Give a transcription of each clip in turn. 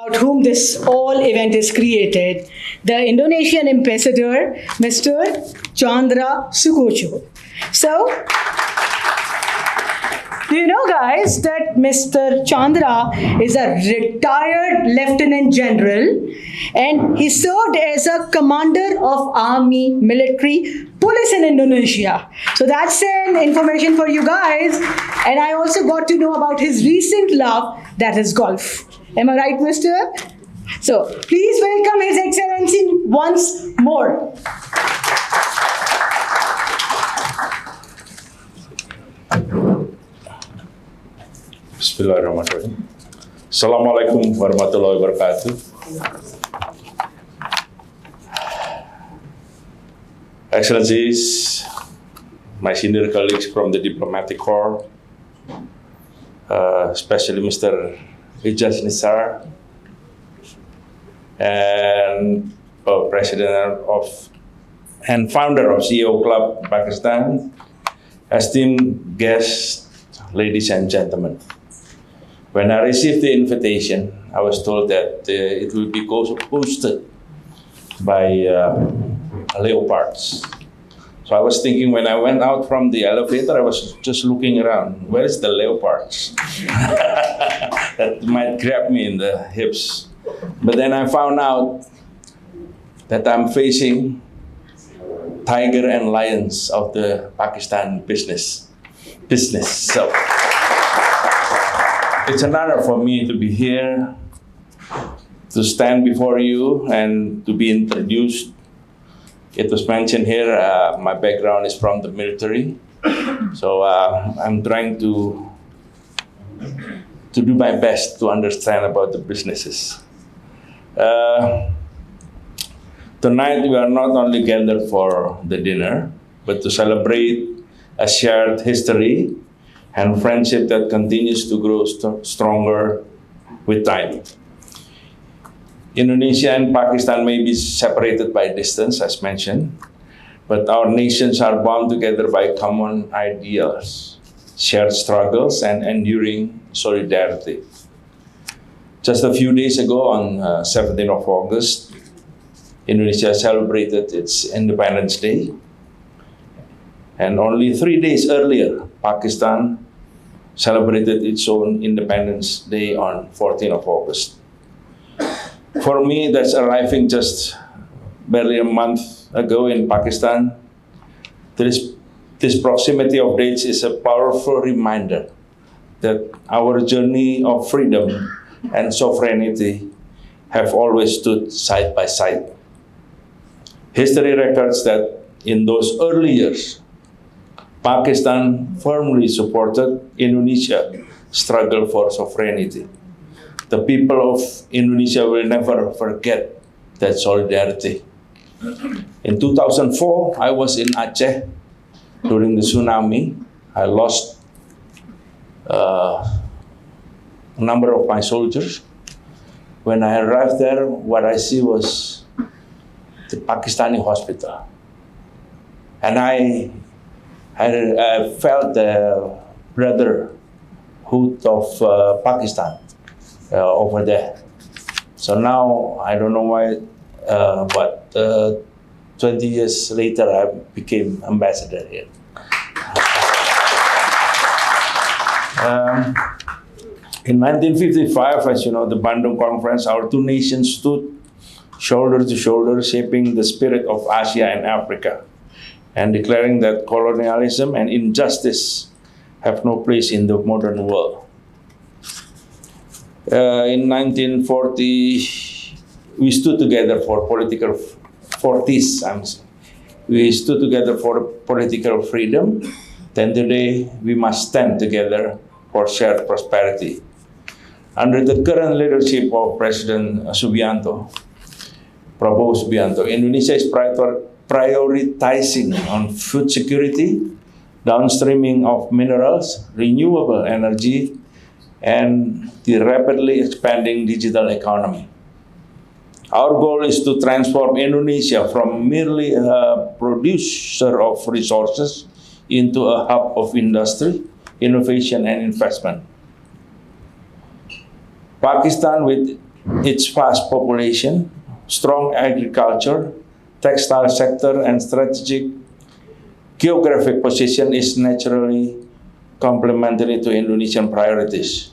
about whom this whole event is created, the Indonesian ambassador, Mr. Chandra Sukotjo. So, do you know, guys, that Mr. Chandra is a retired Lieutenant General and he served as a commander of army, military, police in Indonesia. So that's an information for you guys. And I also got to know about his recent love, that is golf. Am I right, mister? So please welcome His Excellency once more. Bismillahirrahmanirrahim. Assalamualaikum warahmatullahi wabarakatuh. Excellencies, my senior colleagues from the Diplomatic Corps, especially Mr. Ijaz Nisar, and President of and founder of CEO Club Pakistan, esteemed guests, ladies and gentlemen. When I received the invitation, I was told that it will be hosted by leopards. So I was thinking when I went out from the elevator, I was just looking around. Where is the leopards? That might grab me in the hips. But then I found out that I'm facing tiger and lions of the Pakistan business. So it's an honor for me to be here, to stand before you and to be introduced. It was mentioned here, my background is from the military. So I'm trying to do my best to understand about the businesses. Tonight we are not only gathered for the dinner, but to celebrate a shared history and friendship that continues to grow stronger with time. Indonesia and Pakistan may be separated by distance, as mentioned, but our nations are bound together by common ideals, shared struggles, and enduring solidarity. Just a few days ago, on 17th of August, Indonesia celebrated its Independence Day. And only 3 days earlier, Pakistan celebrated its own Independence Day on 14th of August. For me, that's arriving just barely a month ago in Pakistan. This proximity of dates is a powerful reminder that our journey of freedom and sovereignty have always stood side by side. History records that in those early years, Pakistan firmly supported Indonesia's struggle for sovereignty. The people of Indonesia will never forget that solidarity. In 2004, I was in Aceh during the tsunami. I lost a number of my soldiers. When I arrived there, what I see was the Pakistani hospital. And I felt the brotherhood of Pakistan over there. So now, I don't know why, but 20 years later, I became ambassador here. In 1955, as you know, the Bandung Conference, our two nations stood shoulder to shoulder, shaping the spirit of Asia and Africa, and declaring that colonialism and injustice have no place in the modern world. In 1940, we stood together for political freedom. Then today, we must stand together for shared prosperity. Under the current leadership of President Prabowo Subianto, Indonesia is prioritizing on food security, downstreaming of minerals, renewable energy, and the rapidly expanding digital economy. Our goal is to transform Indonesia from merely a producer of resources into a hub of industry, innovation, and investment. Pakistan, with its vast population, strong agriculture, textile sector, and strategic geographic position is naturally complementary to Indonesian priorities.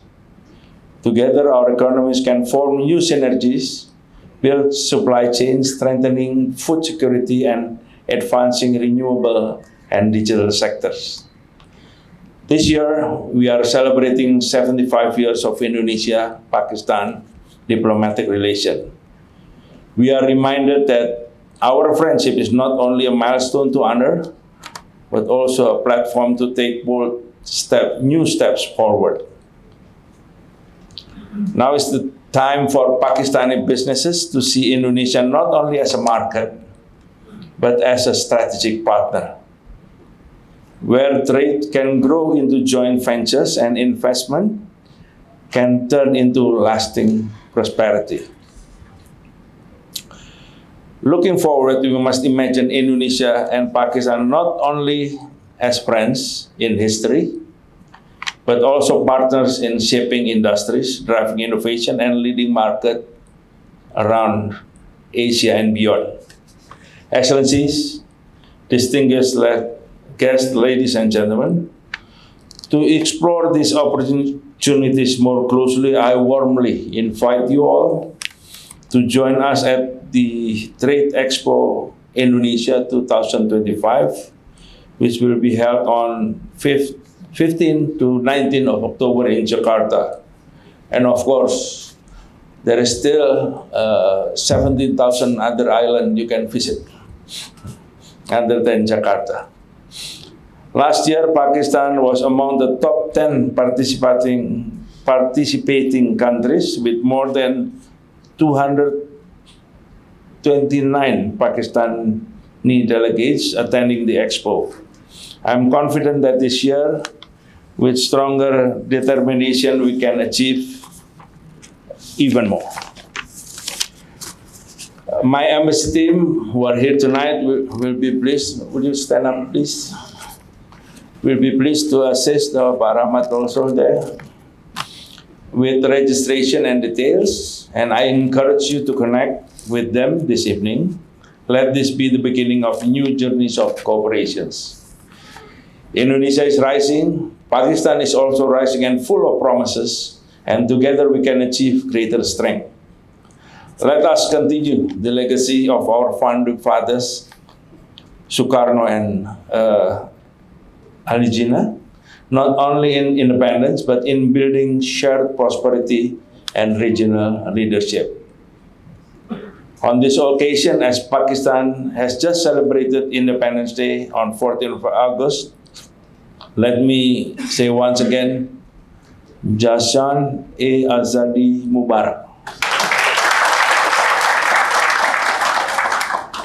Together, our economies can form new synergies, build supply chains, strengthening food security, and advancing renewable and digital sectors. This year, we are celebrating 75 years of Indonesia-Pakistan diplomatic relation. We are reminded that our friendship is not only a milestone to honor, but also a platform to take bold new steps forward. Now is the time for Pakistani businesses to see Indonesia not only as a market, but as a strategic partner, where trade can grow into joint ventures and investment can turn into lasting prosperity. Looking forward, we must imagine Indonesia and Pakistan not only as friends in history, but also partners in shaping industries, driving innovation, and leading market around Asia and beyond. Excellencies, distinguished guests, ladies and gentlemen, to explore these opportunities more closely, I warmly invite you all to join us at the Trade Expo Indonesia 2025, which will be held on 15 to 19 of October in Jakarta. And of course, there is still 17,000 other islands you can visit other than Jakarta. Last year, Pakistan was among the top 10 participating countries with more than 229 Pakistani delegates attending the expo. I'm confident that this year, with stronger determination, we can achieve even more. My embassy team who are here tonight will be pleased. Would you stand up, please? We'll be pleased to assist Pak Rahmat also there with registration and details, and I encourage you to connect with them this evening. Let this be the beginning of new journeys of cooperations. Indonesia is rising, Pakistan is also rising and full of promises, and together we can achieve greater strength. Let us continue the legacy of our founding fathers, Sukarno and Ali Jinnah, not only in independence, but in building shared prosperity and regional leadership. On this occasion, as Pakistan has just celebrated Independence Day on 14th of August, let me say once again, Jashan-e-Azadi Mubarak.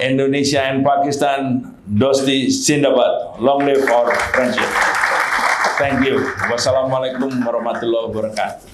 Indonesia and Pakistan, Dosti Zindabad. Long live our friendship. Thank you. Wassalamualaikum warahmatullahi wabarakatuh.